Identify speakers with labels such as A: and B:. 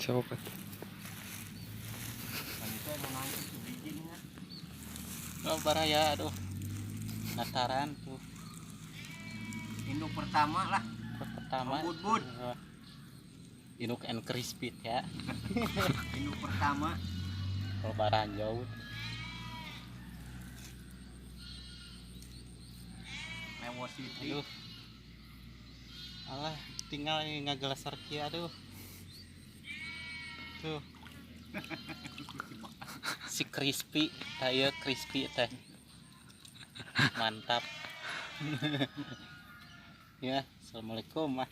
A: Coba.
B: Oh, baraya aduh. Nataran tuh.
C: Induk pertama lah.
B: Pertama.
C: Bud.
B: Induk and crispy ya.
C: Induk pertama.
B: Lebaran jauh.
C: Lewo City.
B: Aduh. Alah, tinggal ngagelasar kia aduh. Tuh. Si crispy, ayo crispy teh. Mantap. Ya, assalamualaikum mah.